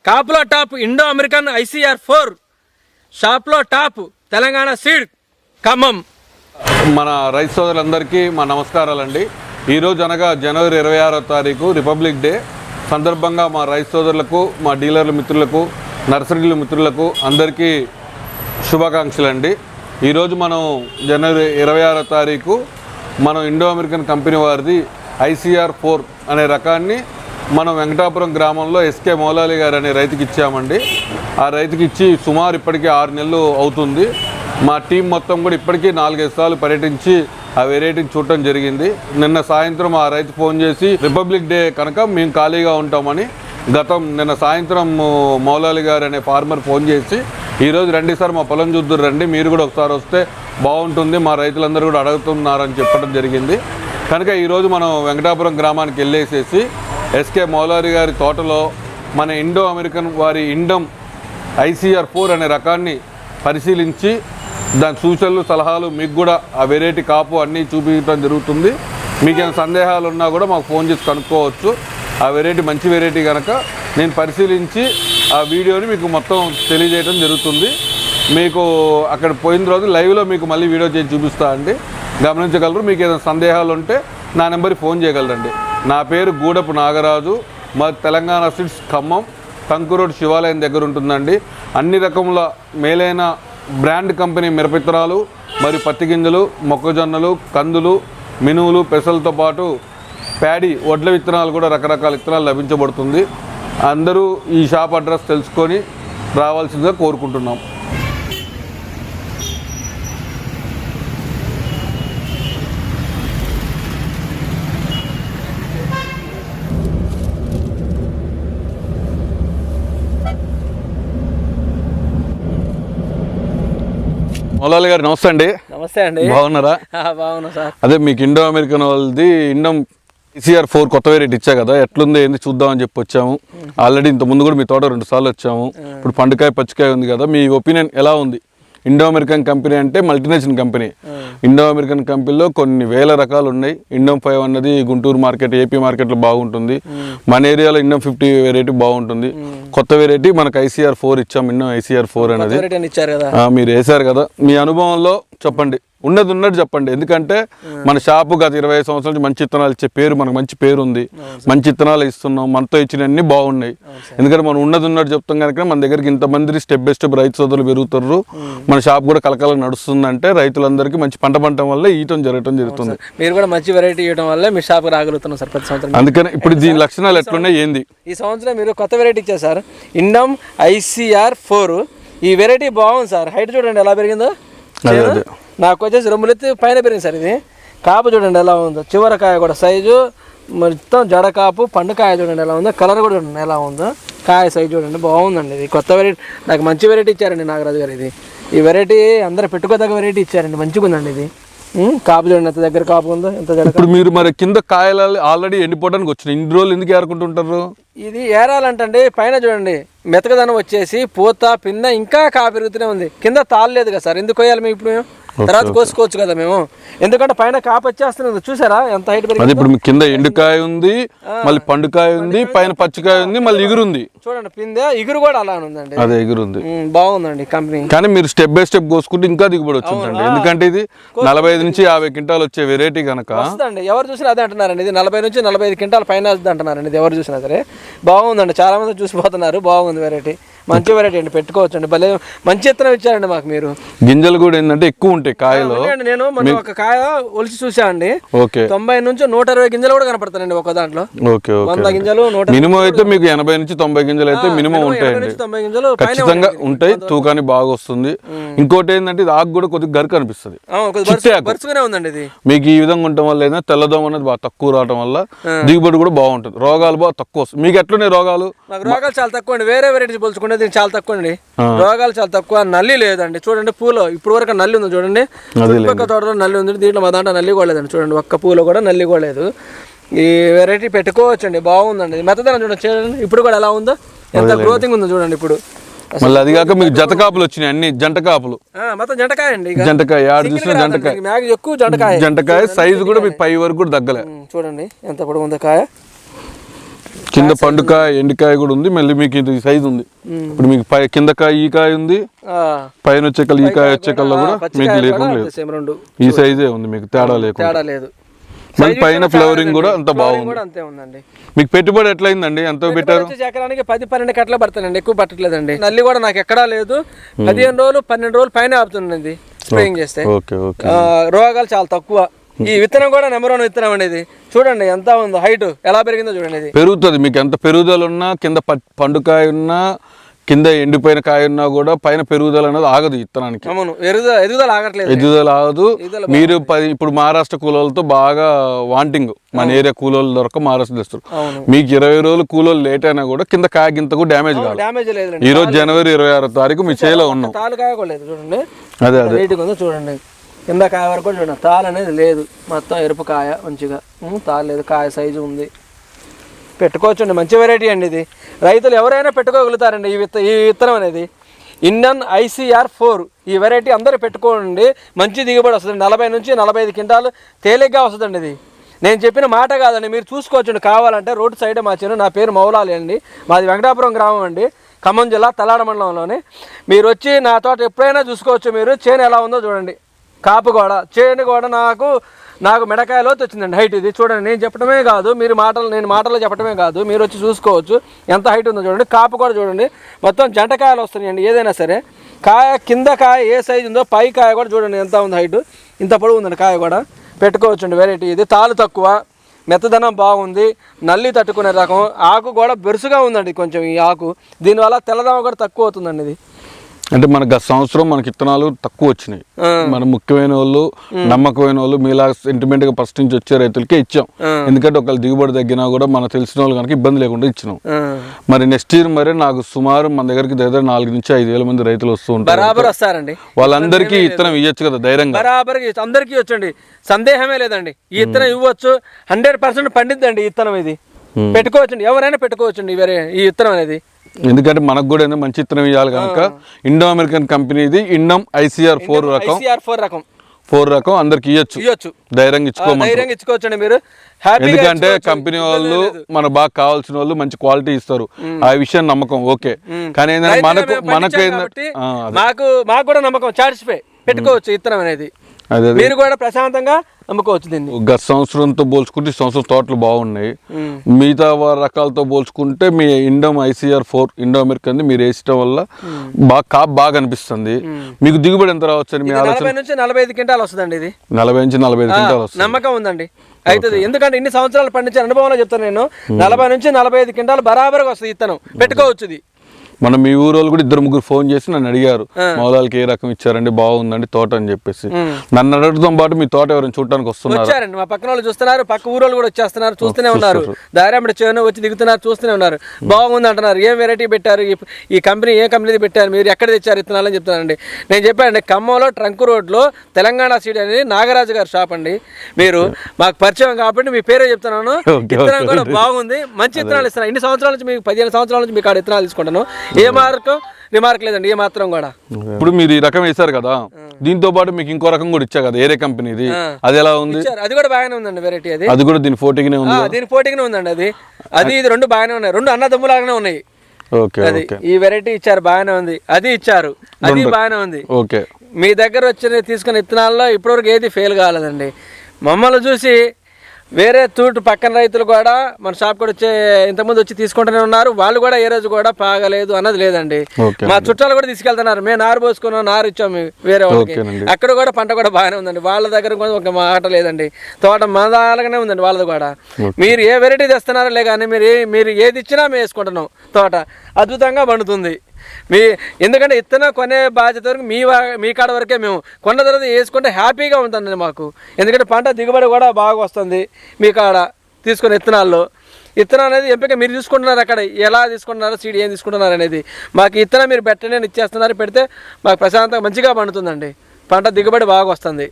కాపులో top Indo American ICR4 షాప్లో top Telangana seed Khammam. మన రైతు సోదరులందరికీ మా నమస్కారాలండి. ఈరోజు అనగా జనవరి 26వ తారీఖు రిపబ్లిక్ డే సందర్భంగా మా రైతు సోదరులకు, మా డీలర్ల మిత్రులకు, నర్సరీల మిత్రులకు అందరికీ శుభాకాంక్షలు అండి. ఈరోజు మనం జనవరి 26వ తారీఖు మనం ఇండో అమెరికన్ కంపెనీ వారిది ICR4 అనే రకాన్ని మనం వెంకటాపురం గ్రామంలో SK మౌలాలి గారు అనే రైతుకి ఇచ్చామండి. ఆ రైతుకి ఇచ్చి సుమారు ఇప్పటికీ 6 నెలలు అవుతుంది. మా టీం మొత్తం కూడా ఇప్పటికీ 4-5 సార్లు పర్యటించి ఆ వెరైటీని చూడటం జరిగింది. నిన్న సాయంత్రం ఆ రైతు ఫోన్ చేసి రిపబ్లిక్ డే కనుక మేము ఖాళీగా ఉంటామని నిన్న సాయంత్రం మౌలాలి గారు అనే ఫార్మర్ ఫోన్ చేసి ఈరోజు రండి సార్ మా పొలం చూద్దురు రండి, మీరు కూడా ఒకసారి వస్తే బాగుంటుంది, మా రైతులందరూ కూడా అడుగుతున్నారని చెప్పడం జరిగింది. కనుక ఈరోజు మనం వెంకటాపురం గ్రామానికి వెళ్ళేసేసి SK మౌలారి గారి తోటలో మన ఇండో అమెరికన్ వారి ఇండమ్ ICR4 అనే రకాన్ని పరిశీలించి దాని సూచనలు సలహాలు మీకు కూడా ఆ వెరైటీ కాపు అన్నీ చూపించడం జరుగుతుంది. మీకు ఏమైనా సందేహాలు ఉన్నా కూడా మాకు ఫోన్ చేసి కనుక్కోవచ్చు. ఆ వెరైటీ మంచి వెరైటీ కనుక నేను పరిశీలించి ఆ వీడియోని మీకు మొత్తం తెలియజేయడం జరుగుతుంది. మీకు అక్కడ పోయిన రోజు లైవ్లో మీకు మళ్ళీ వీడియో చేసి చూపిస్తా అండి, గమనించగలరు. మీకు ఏదైనా సందేహాలు ఉంటే నా నెంబర్కి ఫోన్ చేయగలరండి. నా పేరు గూడపు నాగరాజు, మా తెలంగాణ సీడ్స్ ఖమ్మం టంకు రోడ్ శివాలయం దగ్గర ఉంటుందండి. అన్ని రకముల మేలైన బ్రాండ్ కంపెనీ మిరపిత్తనాలు మరియు పత్తి గింజలు, మొక్కజొన్నలు, కందులు, మినువులు, పెసలతో పాటు ప్యాడీ వడ్ల విత్తనాలు కూడా రకరకాల విత్తనాలు లభించబడుతుంది. అందరూ ఈ షాప్ అడ్రస్ తెలుసుకొని రావాల్సిందిగా కోరుకుంటున్నాం. మౌలాలి గారు నమస్తే అండి. నమస్తే అండి. బాగున్నారా? బాగున్నా సార్. అదే మీకు ఇండో అమెరికన్ వాళ్ళది ఇండమ్ ICR4 కొత్త వెరైటీ ఇచ్చా కదా, ఎట్లుంది ఏంది చూద్దామని చెప్పి వచ్చాము. ఆల్రెడీ ఇంత ముందు కూడా మీ తోట 2 సార్లు వచ్చాము. ఇప్పుడు పండుకాయ పచ్చికాయ ఉంది కదా, మీ ఒపీనియన్ ఎలా ఉంది? ఇండో అమెరికన్ కంపెనీ అంటే మల్టీనేషనల్ కంపెనీ. ఇండో అమెరికన్ కంపెనీలో కొన్ని వేల రకాలు ఉన్నాయి. ఇండమ్ 5 అన్నది గుంటూరు మార్కెట్, AP మార్కెట్లో బాగుంటుంది. మన ఏరియాలో ఇండమ్ 50 వెరైటీ బాగుంటుంది. కొత్త వెరైటీ మనకు ICR4 ఇచ్చాం. ఇండమ్ ICR4 అనేది మీరు వేశారు కదా, మీ అనుభవంలో చెప్పండి, ఉన్నది ఉన్నట్టు చెప్పండి. ఎందుకంటే మన షాపు గత 25 సంవత్సరాల నుంచి మంచి విత్తనాలు ఇచ్చే పేరు, మనకు మంచి పేరు ఉంది. మంచి విత్తనాలు ఇస్తున్నాం, మనతో ఇచ్చినవన్నీ బాగున్నాయి. ఎందుకంటే మనం ఉన్నది ఉన్నట్టు చెప్తాం కనుక మన దగ్గరికి ఇంతమంది స్టెప్ బై స్టెప్ రైతు సోదరులు పెరుగుతారు. మన షాప్ కూడా కలకాలం నడుస్తుందంటే రైతులందరికీ మంచి పంట వల్ల ఈయటం జరుగుతుంది. మీరు కూడా మంచి వెరైటీ ఇవ్వడం వల్ల మీ షాప్ రాగలుగుతున్నాం సార్ ప్రతి సంవత్సరం. అందుకని ఇప్పుడు దీని లక్షణాలు ఎట్లున్నాయి ఏంది? ఈ సంవత్సరం మీరు కొత్త వెరైటీ ఇచ్చారు సార్, ఇండమ్ ICR4. ఈ వెరైటీ బాగుంది సార్. హైట్ చూడండి ఎలా పెరిగిందో. నాకు వచ్చేసి 2 ఎత్తు పైన పెరిగింది సార్. ఇది కాపు చూడండి ఎలా ఉందో, చివరకాయ కూడా సైజు మొత్తం జడకాపు, పండుకాయ చూడండి ఎలా ఉందో, కలర్ కూడా చూడండి ఎలా ఉందో, కాయ సైజు చూడండి బాగుందండి. ఇది కొత్త వెరైటీ, నాకు మంచి వెరైటీ ఇచ్చారండి నాగరాజు గారు. ఇది ఈ వెరైటీ అందరూ పెట్టుకోదగ్గ వెరైటీ ఇచ్చారండి, మంచిగా ఉందండి. ఇది కాపు చూడండి ఎంత దగ్గర కాపు ఉందో, ఎంత జడ. ఇప్పుడు మీరు మరి కింద కాయలు ఆల్రెడీ ఎండిపోవడానికి వచ్చినాయి, ఇన్ని రోజులు ఎందుకు ఏరుకుంటుంటారు? ఇది ఏరాలంటే పైన చూడండి మెతకదనం వచ్చేసి పూత పింద ఇంకా కాపు పెరుగుతూనే ఉంది. కింద తాళలేదు కదా సార్, ఎందుకు కోయాలి మేము? ఇప్పుడు మేము తర్వాత కోసుకోవచ్చు కదా మేము, ఎందుకంటే పైన కాపు వచ్చేస్తున్నది. చూసారా ఎంత హైట్ పెరిగింది? ఇప్పుడు కింద ఎండుకాయ ఉంది, మళ్ళీ పండుకాయ ఉంది, పైన పచ్చికాయ ఉంది, మళ్ళీ ఇగురు ఉంది. చూడండి పిందె ఇగురు కూడా అలా ఉందండి. అదే ఇగురు ఉంది, బాగుందండి కంపెనీ. కానీ మీరు స్టెప్ బై స్టెప్ కోసుకుంటే ఇంకా దిగుబడి వచ్చిందండి. ఎందుకంటే ఇది 45 నుంచి 50 క్వింటాలు వచ్చే వెరైటీ కనుక వస్తుందండి. ఎవరు చూసినా అదే అంటున్నారండి, ఇది 40 నుంచి 45 క్వింటాల పైన వస్తుంది అంటున్నారండి. ఇది ఎవరు చూసినా సరే బాగుందండి, చాలా మంది చూసిపోతున్నారు. బాగుంది వెరైటీ, మంచి వెరైటీ అండి, పెట్టుకోవచ్చు అండి. భలే మంచి విత్తనం ఇచ్చారండి మాకు మీరు. గింజలు కూడా ఏంటంటే ఎక్కువ ఉంటాయి కాయలు. నేను మొన్న ఒక కాయ ఒలిచి చూసా అండి, 90 నుంచి 120 గింజలు కూడా కనపడతాయండి ఒక దాంట్లో. 100 గింజలు మినిమం అయితే మీకు 80 నుంచి 90 గింజలు అయితే మినిమం ఉంటాయండి, 90 గింజలు ఖచ్చితంగా ఉంటాయి. తూకాన్ని బాగా వస్తుంది. ఇంకోటి ఏంటంటే ఇది ఆకు కూడా కొద్దిగా గరికి అనిపిస్తుంది, బరుసుగానే ఉందండి. ఇది మీకు ఈ విధంగా ఉండటం వల్ల ఏంటంటే తెల్లదోమ అనేది బాగా తక్కువ రావడం వల్ల దిగుబడి కూడా బాగుంటుంది. రోగాలు బాగా తక్కువ వస్తుంది. మీకు ఎట్లున్నాయి రోగాలు? రోగాలు చాలా తక్కువ అండి, వేరే వెరైటీ పోల్చుకుంటే దీనికి చాలా తక్కువ అండి. రోగాలు చాలా తక్కువ, నల్లి లేదండి. చూడండి పూలు ఇప్పుడు వరకు నల్లి ఉంది చూడండి, చుట్టుపక్క తోటలో నల్లి ఉంది, దీంట్లో మా దాంట్లో నల్లి కూడా లేదండి. చూడండి ఒక్క పూలు కూడా నల్లి కూడా లేదు. ఈ వెరైటీ పెట్టుకోవచ్చండి, బాగుందండి. మెత్తదనం చూడండి ఇప్పుడు కూడా ఎలా ఉందో, ఎంత గ్రోతింగ్ ఉందో చూడండి. ఇప్పుడు మళ్ళీ అది కాక మీకు జత కాపులు వచ్చినాయి, అన్ని జంట కాపులు, మొత్తం జంటకాయ అండి. జంటకాయ ఆడు చూసిన జంటకాయ, ఎక్కువ జంటకాయ. జంటకాయ సైజు కూడా మీకు పై వరకు కూడా తగ్గలే. చూడండి ఎంత పొడవు ఉందో కాయ. కింద పండుకాయ ఎండికాయ కూడా ఉంది, మళ్ళీ మీకు ఇది సైజు ఉంది. ఇప్పుడు మీకు కింద కాయ ఈ కాయ ఉంది, పైన వచ్చే కల్లా ఈ కాయ వచ్చే కల్లా కూడా మీకు లేకుండా లేదు. ఈ సైజే ఉంది, మీకు తేడా లేదు. మళ్ళీ పైన ఫ్లవరింగ్ కూడా అంత బాగుంది. అంతే ఉందండి. మీకు పెట్టుబడి ఎట్లయిందండి? ఎంత పెట్టారు? ఎకరానికి 10-12 కట్టలు పడతానండి, ఎక్కువ పట్టట్లేదండి. నల్లి కూడా నాకు ఎక్కడా లేదు. 15 రోజులు 12 రోజులు పైన ఆపుతుందండి స్ప్రేయింగ్ చేస్తే. రోగాలు చాలా తక్కువ. ఈ విత్తనం కూడా నెంబర్ 1 విత్తనం అండి. ఇది చూడండి ఎంత ఉందో, హైట్ ఎలా పెరిగిందో చూడండి. ఇది పెరుగుతుంది, మీకు ఎంత పెరుగుదల ఉన్నా, కింద పండుకాయ ఉన్నా, కింద ఎండిపోయిన కాయ ఉన్నా కూడా పైన పెరుగుదల అనేది ఆగదు విత్తనానికి. అవును, ఎదుగుదల ఆగట్లేదు, ఎదుగుదల ఆగదు. మీరు ఇప్పుడు మహారాష్ట్ర కూలోళ్ళతో బాగా వాంటింగ్, మన ఏరియా కూలోళ్ళు దొరక మహారాష్ట్ర తెస్తారు. మీకు 20 రోజులు కూలోళ్ళు లేట్ అయినా కూడా కింద కాయ గింతకు డ్యామేజ్ కాదు. ఈ రోజు జనవరి 26వ తారీఖు మీ చేలో ఉన్నాం. తాలు కాయ కూడా లేదు చూడండి, అదే నీట్గా ఉందో చూడండి. కింద కాయ వరకు కూడా చూడండి, తాలు అనేది లేదు, మొత్తం ఎరుపు కాయ మంచిగా, తాలు లేదు, కాయ సైజు ఉంది. పెట్టుకోవచ్చండి, మంచి వెరైటీ అండి ఇది. రైతులు ఎవరైనా పెట్టుకోగలుగుతారండి ఈ విత్తనం అనేది. ఇండన్ ICR 4 ఈ వెరైటీ అందరూ పెట్టుకోండి, మంచి దిగుబడి వస్తుంది. 40 నుంచి 45 క్వింటాలు తేలిగ్గా వస్తుందండి. ఇది నేను చెప్పిన మాట కాదండి, మీరు చూసుకోవచ్చండి. కావాలంటే రోడ్డు సైడ్ మా చేను. నా పేరు మౌలాలి అండి, మాది వెంకటాపురం గ్రామం అండి, ఖమ్మం జిల్లా తలాడ మండలంలోనే. మీరు వచ్చి నా తోట ఎప్పుడైనా చూసుకోవచ్చు. మీరు చేను ఎలా ఉందో చూడండి, కాపు కూడా, చేను కూడా నాకు మిడకాయలో వచ్చిందండి హైట్. ఇది చూడండి, నేను చెప్పడమే కాదు, నేను మాటల్లో చెప్పడమే కాదు, మీరు వచ్చి చూసుకోవచ్చు ఎంత హైట్ ఉందో చూడండి. కాపు కూడా చూడండి, మొత్తం జంటకాయలు వస్తున్నాయండి. ఏదైనా సరే కాయ కింద కాయ ఏ సైజు ఉందో పై కాయ కూడా చూడండి ఎంత ఉంది హైట్, ఇంత పొడవు ఉందండి కాయ కూడా. పెట్టుకోవచ్చండి వెరైటీ ఇది. తాలు తక్కువ, మెత్తదనం బాగుంది, నల్లి తట్టుకునే రకం. ఆకు కూడా బెరుసుగా ఉందండి కొంచెం ఈ ఆకు, దీనివల్ల తెల్లదనం కూడా తక్కువ అవుతుందండి. ఇది అంటే మనకు గత సంవత్సరం మనకి విత్తనాలు తక్కువ వచ్చినాయి. మన ముఖ్యమైన వాళ్ళు, నమ్మకమైన వాళ్ళు, మీలా సెంటిమెంట్ గా ఫస్ట్ నుంచి వచ్చే రైతులకే ఇచ్చాం. ఎందుకంటే ఒకవేళ దిగుబడి తగ్గినా కూడా మన తెలిసిన వాళ్ళు కనుక ఇబ్బంది లేకుండా ఇచ్చినాం. మరి నెక్స్ట్ ఇయర్ మరి నాకు సుమారు మన దగ్గరికి దగ్గర 4 నుంచి 5 వేల మంది రైతులు వస్తూ ఉంటారు. బరాబర్ వస్తారండి, వాళ్ళందరికీ ఇత్తనం ఇవ్వచ్చు కదా ధైర్యంగా. బరాబర్ అందరికీ వచ్చండి, సందేహమే లేదండి. ఈ ఇత్తనం ఇవ్వచ్చు, 100% పండిద్దండి ఈ ఇత్తనం. ఇది పెట్టుకోవచ్చండి, ఎవరైనా పెట్టుకోవచ్చండి ఈ ఇత్తనం అనేది. ఎందుకంటే మనకు కూడా మంచి ఇత్తనం ఇవ్వాలి కనుక ఇండో అమెరికన్ కంపెనీ ఇది. ఇండమ్ ICR 4 రకం అందరికి ఇవ్వచ్చు, ధైర్యంగా ఇచ్చుకోవచ్చండి మీరు. ఎందుకంటే కంపెనీ వాళ్ళు మనకు బాగా కావాల్సిన వాళ్ళు మంచి క్వాలిటీ ఇస్తారు, ఆ విషయం నమ్మకం. ఓకే, కానీ ఏంటంటే మాకు కూడా నమ్మకం, సాటిస్ఫై పెట్టుకోవచ్చు ఇత్తనం అనేది. మీరు కూడా ప్రశాంతంగా అమ్ముకోవచ్చు దీన్ని. గత సంవత్సరంతో పోల్చుకుంటే ఈ సంవత్సరం తోటలు బాగున్నాయి. మిగతా రకాలతో పోల్చుకుంటే మీ ఇండమ్ ICR 4 ఇండో అమెరికన్ మీరు వేసడం వల్ల బాగా అనిపిస్తుంది. మీకు దిగుబడి ఎంత రావచ్చు అని మీ ఆలోచన? 40 నుంచి 45 క్వింటాలు వస్తుందండి. ఇది 40 నుంచి 45 క్వింటాలు వస్తుంది, నమ్మకం ఉందండి. అవుతుంది, ఎందుకంటే ఇన్ని సంవత్సరాలు పండించే అనుభవంలో చెప్తాను నేను. 40 నుంచి 45 క్వింటాలు బరాబర్గా వస్తుంది ఇత్తనం, పెట్టుకోవచ్చు. ఇది మనం మీ ఊరు వాళ్ళు కూడా 2-3 ఫోన్ చేసి నన్ను అడిగారు, మౌలాలకి ఏ రకం ఇచ్చారండి, బాగుందండి తోట అని చెప్పేసి. నన్ను అడగడంతో పాటు మీ తోట ఎవరైనా చూడడానికి వచ్చారండి, మా పక్కన వాళ్ళు చూస్తున్నారు, పక్క ఊరు వాళ్ళు కూడా వచ్చేస్తున్నారు, చూస్తూనే ఉన్నారు. దారామిడి చేను వచ్చి దిగుతున్నారు, చూస్తూనే ఉన్నారు. బాగుంది అంటున్నారు. ఏం వెరైటీ పెట్టారు, ఈ కంపెనీ ఏ కంపెనీ పెట్టారు, మీరు ఎక్కడ తెచ్చారు ఇత్తనాలని చెప్తున్నారండి. నేను చెప్పానండి, ఖమ్మంలో ట్రంక్ రోడ్లో తెలంగాణ సీడ్ అనేది నాగరాజు గారి షాప్ అండి. మీరు మాకు పరిచయం కాబట్టి మీ పేరే చెప్తున్నాను. ఇత్తనం కూడా బాగుంది, మంచి ఇత్తనాలు ఇస్తున్నాను. ఇన్ని సంవత్సరాల నుంచి మీకు 15 సంవత్సరాల నుంచి మీకు ఇత్తనాలు తీసుకుంటాను. ఏ రిమార్క్ లేదండి, ఏ మాత్రం కూడా. ఇప్పుడు మీరు ఈ రకం వేసారు కదా, దీంతో పాటు మీకు ఇంకో రకం కూడా ఇచ్చా కదా, ఏరే కంపెనీది, అది ఎలా ఉంది? అది కూడా బాగానే ఉందండి వెరైటీ. అది కూడా దీని పోటీగానే ఉంది, దీని పోటీగానే ఉందండి. అది ఇది 2 బాగానే ఉన్నాయి, 2 అన్నదమ్ములాగానే ఉన్నాయి. అది ఈ వెరైటీ ఇచ్చారు, బాగానే ఉంది. అది ఇచ్చారు, అది బాగానే ఉంది. ఓకే, మీ దగ్గర వచ్చిన తీసుకున్న ఇత్తనాల్లో ఇప్పటివరకు ఏది ఫెయిల్ కాలేదండి. మమ్మల్ని చూసి వేరే తూటు పక్కన రైతులు కూడా మన షాప్ కూడా వచ్చే ఇంతకుముందు వచ్చి తీసుకుంటూనే ఉన్నారు. వాళ్ళు కూడా ఏ రోజు కూడా పాగలేదు అన్నది లేదండి. మా చుట్టాలు కూడా తీసుకెళ్తున్నారు. మేము నారు పోసుకున్నాం, నారు ఇచ్చాము వేరే వాళ్ళకి, అక్కడ కూడా పంట కూడా బాగానే ఉందండి. వాళ్ళ దగ్గర కూడా ఒక మాట లేదండి, తోట మనలాగానే ఉందండి వాళ్ళది కూడా. మీరు ఏ వెరైటీ తెస్తున్నారో లే కానీ మీరు ఏది ఇచ్చినా మేము వేసుకుంటున్నాం. తోట అద్భుతంగా పండుతుంది. ఎందుకంటే ఇత్తనం కొనే బాధ్యత వరకు మీ కాడ వరకే, మేము కొన్న తర్వాత వేసుకుంటే హ్యాపీగా ఉంటుందండి మాకు. ఎందుకంటే పంట దిగుబడి కూడా బాగా వస్తుంది మీ కాడ తీసుకునే ఇత్తనాల్లో. ఇత్తనం అనేది ఎంపిక మీరు తీసుకుంటున్నారు, అక్కడ ఎలా తీసుకుంటున్నారో, సీడ్ ఏం తీసుకుంటున్నారు అనేది. మాకు ఇత్తనం మీరు పెట్టండి ఇచ్చేస్తున్నారు, పెడితే మాకు ప్రశాంతంగా మంచిగా పండుతుందండి, పంట దిగుబడి బాగా వస్తుంది.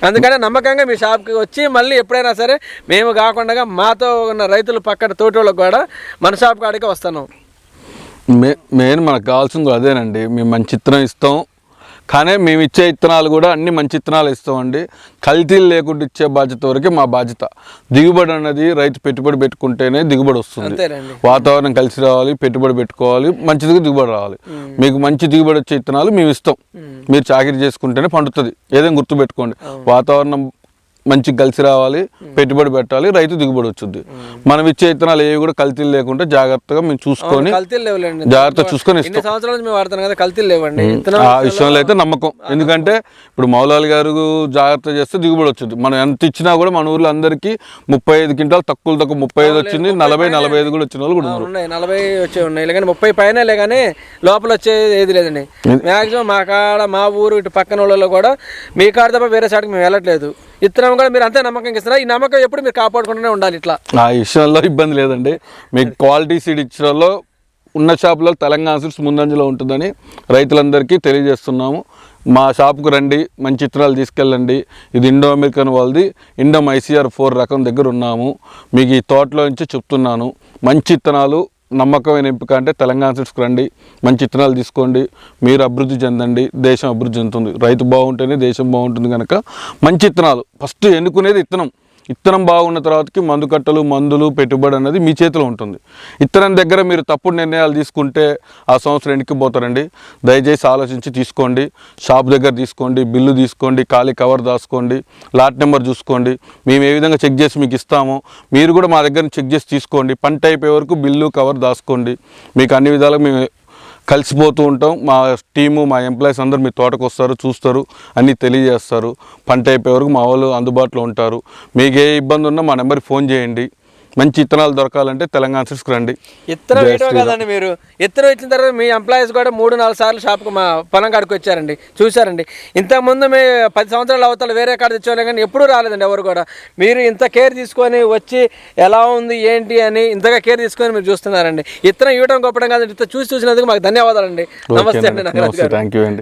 అందుకనే నమ్మకంగా మీ షాప్కి వచ్చి మళ్ళీ ఎప్పుడైనా సరే మేము కాకుండా మాతో ఉన్న రైతులు పక్కన తోటోళ్ళకు కూడా మన షాప్ కాడికి వస్తున్నాం. మెయిన్ మనకు కావాల్సింది అదేనండి, మేము మంచి ఇత్తనం ఇస్తాం, కానీ మేము ఇచ్చే విత్తనాలు కూడా అన్ని మంచి విత్తనాలు ఇస్తామండి. కల్తీలు లేకుండా ఇచ్చే బాధ్యత వరకే మా బాధ్యత. దిగుబడి అన్నది రైతు పెట్టుబడి పెట్టుకుంటేనే దిగుబడి వస్తుంది. వాతావరణం కలిసి రావాలి, పెట్టుబడి పెట్టుకోవాలి, మంచిదిగా దిగుబడి రావాలి. మీకు మంచి దిగుబడి వచ్చే విత్తనాలు మేము ఇస్తాం. మీరు చాకిరీ చేసుకుంటేనే పండుతుంది. ఏదైనా గుర్తుపెట్టుకోండి, వాతావరణం మంచి కలిసి రావాలి, పెట్టుబడి పెట్టాలి, రైతు దిగుబడి వచ్చింది. మనం ఇచ్చే విత్తనాలు ఏవి కూడా కల్తీలు లేకుండా జాగ్రత్తగా మేము చూసుకొని జాగ్రత్తగా చూసుకొని ఇస్తాం. ఆ విషయంలో అయితే నమ్మకం. ఎందుకంటే ఇప్పుడు మౌలాలి గారు జాగ్రత్త చేస్తే దిగుబడి వచ్చింది. మనం ఎంత ఇచ్చినా కూడా మన ఊర్లో అందరికీ 35 క్వింటాలు తక్కువ 35 వచ్చింది, 40-45 కూడా వచ్చిన వాళ్ళు కూడా ఉన్నారు. 40 వచ్చే ఉన్నాయి కానీ 30 పైన కానీ లోపల వచ్చేది ఏది లేదండి. మాక్సిమం మా కాడ మా ఊరు ఇటు పక్కన వాళ్ళలో కూడా మీ కాడ తప్ప వేరే సాటికి మేము వెళ్ళట్లేదు. ఇత్తనం కూడా మీరు అంతే నమ్మకంగా ఇస్తారా? ఈ నమ్మకం ఎప్పుడు మీరు కాపాడుకుంటూనే ఉండాలి. ఇట్లా ఆ విషయంలో ఇబ్బంది లేదండి. మీకు క్వాలిటీ సీడ్ ఇచ్చడంలో ఉన్న షాపులో తెలంగాణ సీడ్స్ ముందంజలో ఉంటుందని రైతులందరికీ తెలియజేస్తున్నాము. మా షాపుకు రండి, మంచి విత్తనాలు తీసుకెళ్ళండి. ఇది ఇండో అమెరికన్ వాళ్ళది ఇండమ్ ICR 4 రకం దగ్గర ఉన్నాము. మీకు ఈ తోటలో నుంచి చెప్తున్నాను, మంచి విత్తనాలు నమ్మకమైన ఎంపిక అంటే తెలంగాణ సీడ్స్కి రండి, మంచి విత్తనాలు తీసుకోండి, మీరు అభివృద్ధి చెందండి, దేశం అభివృద్ధి చెందుతుంది. రైతు బాగుంటేనే దేశం బాగుంటుంది. కనుక మంచి విత్తనాలు ఫస్ట్ ఎన్నుకునేది విత్తనం బాగున్న తర్వాతకి మందులు పెట్టుబడి అనేది మీ చేతిలో ఉంటుంది. విత్తనం దగ్గర మీరు తప్పుడు నిర్ణయాలు తీసుకుంటే ఆ సంవత్సరం ఎన్నికిపోతారండి. దయచేసి ఆలోచించి తీసుకోండి. షాప్ దగ్గర తీసుకోండి, బిల్లు తీసుకోండి, ఖాళీ కవర్ దాసుకోండి, లాట్ నెంబర్ చూసుకోండి. మేము ఏ విధంగా చెక్ చేసి మీకు ఇస్తామో మీరు కూడా మా దగ్గర చెక్ చేసి తీసుకోండి. పంట అయిపోయే వరకు బిల్లు కవర్ దాసుకోండి. మీకు అన్ని విధాలుగా మేము కలిసిపోతూ ఉంటాం. మా టీము, మా ఎంప్లాయీస్ అందరూ మీ తోటకు వస్తారు, చూస్తారు, అన్నీ తెలియజేస్తారు. పంట అయిపోయే వరకు మా వాళ్ళు అందుబాటులో ఉంటారు. మీకు ఏ ఇబ్బంది ఉన్నా మా నెంబర్కి ఫోన్ చేయండి. మంచి విత్తనాలు దొరకాలంటే తెలంగాణ సీడ్స్కి రండి. ఇత్తనం వేయటం కదండి, మీరు ఇత్తనం ఇచ్చిన తర్వాత మీ ఎంప్లాయీస్ కూడా 3-4 సార్లు షాప్కి మా పొలం కాడికి వచ్చారండి, చూశారండి. ఇంతకుముందు మీ 10 సంవత్సరాల అవతల వేరే కాడ తెచ్చేవాళ్ళే కానీ ఎప్పుడూ రాలేదండి ఎవరు కూడా. మీరు ఇంత కేర్ తీసుకొని వచ్చి ఎలా ఉంది ఏంటి అని ఇంతగా కేర్ తీసుకొని మీరు చూస్తున్నారండి. ఇత్తనం ఇవ్వడం గొప్పడం కాదండి. ఇంత చూసినందుకు మాకు ధన్యవాదాలండి. నమస్తే అండి. థ్యాంక్ యూ అండి.